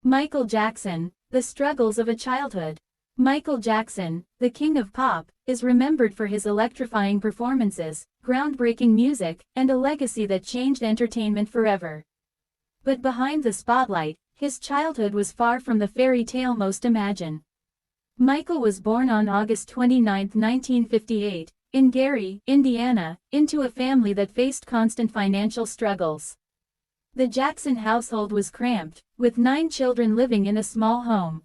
Michael Jackson, the struggles of a childhood. Michael Jackson, the king of pop, is remembered for his electrifying performances, groundbreaking music, and a legacy that changed entertainment forever. But behind the spotlight, his childhood was far from the fairy tale most imagine. Michael was born on August 29, 1958, in Gary, Indiana, into a family that faced constant financial struggles. The Jackson household was cramped, with 9 children living in a small home.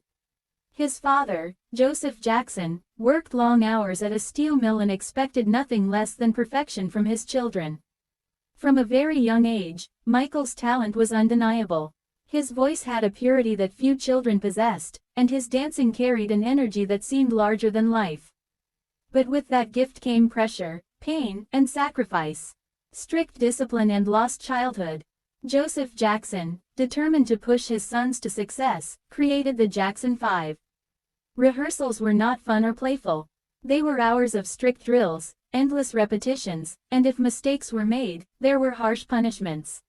His father, Joseph Jackson, worked long hours at a steel mill and expected nothing less than perfection from his children. From a very young age, Michael's talent was undeniable. His voice had a purity that few children possessed, and his dancing carried an energy that seemed larger than life. But with that gift came pressure, pain, and sacrifice. Strict discipline and lost childhood. Joseph Jackson, determined to push his sons to success, created the Jackson 5. Rehearsals were not fun or playful. They were hours of strict drills, endless repetitions, and if mistakes were made, there were harsh punishments.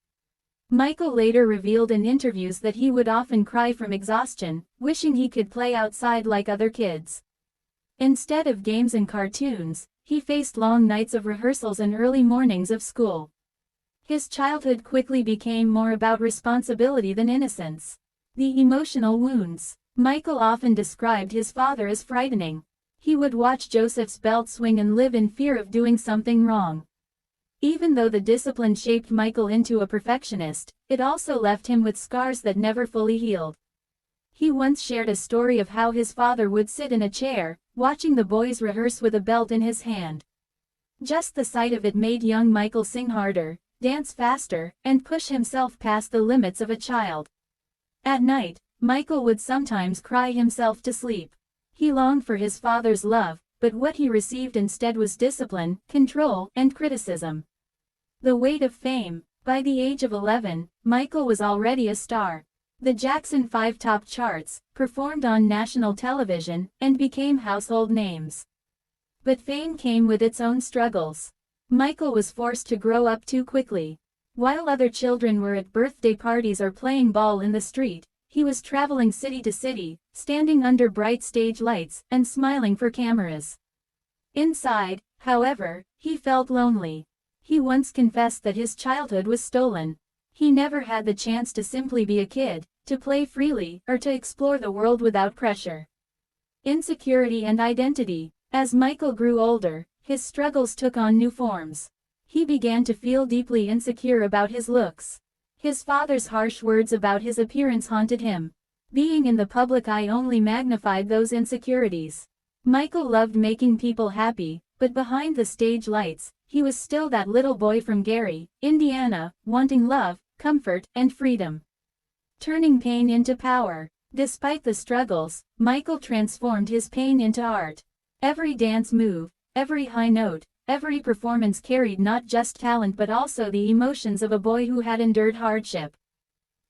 Michael later revealed in interviews that he would often cry from exhaustion, wishing he could play outside like other kids. Instead of games and cartoons, he faced long nights of rehearsals and early mornings of school. His childhood quickly became more about responsibility than innocence. The emotional wounds. Michael often described his father as frightening. He would watch Joseph's belt swing and live in fear of doing something wrong. Even though the discipline shaped Michael into a perfectionist, it also left him with scars that never fully healed. He once shared a story of how his father would sit in a chair, watching the boys rehearse with a belt in his hand. Just the sight of it made young Michael sing harder, dance faster, and push himself past the limits of a child. At night, Michael would sometimes cry himself to sleep. He longed for his father's love, but what he received instead was discipline, control, and criticism. The weight of fame. By the age of 11, Michael was already a star. The Jackson 5 topped charts, performed on national television, and became household names. But fame came with its own struggles. Michael was forced to grow up too quickly. While other children were at birthday parties or playing ball in the street, he was traveling city to city, standing under bright stage lights, and smiling for cameras. Inside, however, he felt lonely. He once confessed that his childhood was stolen. He never had the chance to simply be a kid, to play freely, or to explore the world without pressure. Insecurity and identity. As Michael grew older, his struggles took on new forms. He began to feel deeply insecure about his looks. His father's harsh words about his appearance haunted him. Being in the public eye only magnified those insecurities. Michael loved making people happy, but behind the stage lights, he was still that little boy from Gary, Indiana, wanting love, comfort, and freedom. Turning pain into power. Despite the struggles, Michael transformed his pain into art. Every dance move, every high note, every performance carried not just talent but also the emotions of a boy who had endured hardship.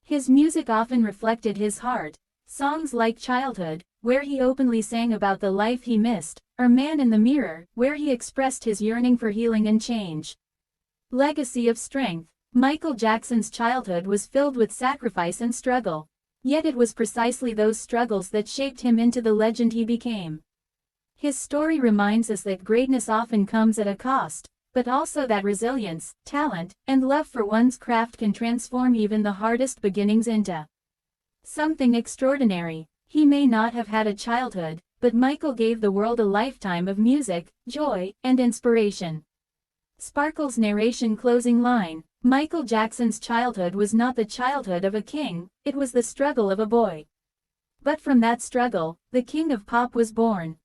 His music often reflected his heart. Songs like Childhood, where he openly sang about the life he missed, or Man in the Mirror, where he expressed his yearning for healing and change. Legacy of strength. Michael Jackson's childhood was filled with sacrifice and struggle. Yet it was precisely those struggles that shaped him into the legend he became. His story reminds us that greatness often comes at a cost, but also that resilience, talent, and love for one's craft can transform even the hardest beginnings into something extraordinary. He may not have had a childhood, but Michael gave the world a lifetime of music, joy, and inspiration. Sparkle's narration closing line. Michael Jackson's childhood was not the childhood of a king, it was the struggle of a boy. But from that struggle, the king of pop was born.